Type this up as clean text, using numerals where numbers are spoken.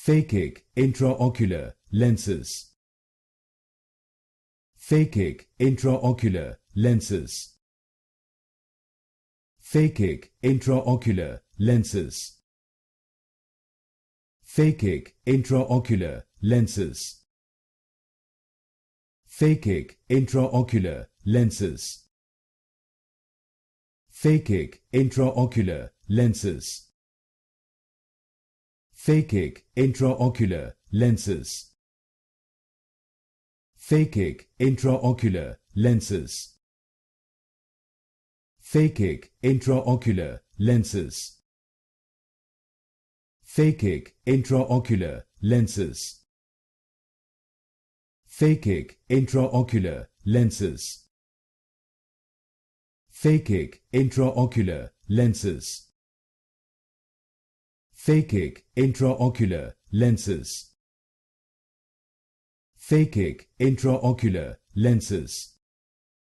Phakic Intraocular Lenses. Phakic Intraocular Lenses. Phakic Intraocular Lenses. Phakic Intraocular Lenses. Phakic Intraocular Lenses. Phakic Intraocular Lenses. Phakic Intraocular Lenses. Phakic Intraocular Lenses. Phakic Intraocular Lenses. Phakic Intraocular Lenses. Phakic Intraocular Lenses. Phakic Intraocular Lenses. Phakic Intraocular Lenses. Phakic Intraocular Lenses.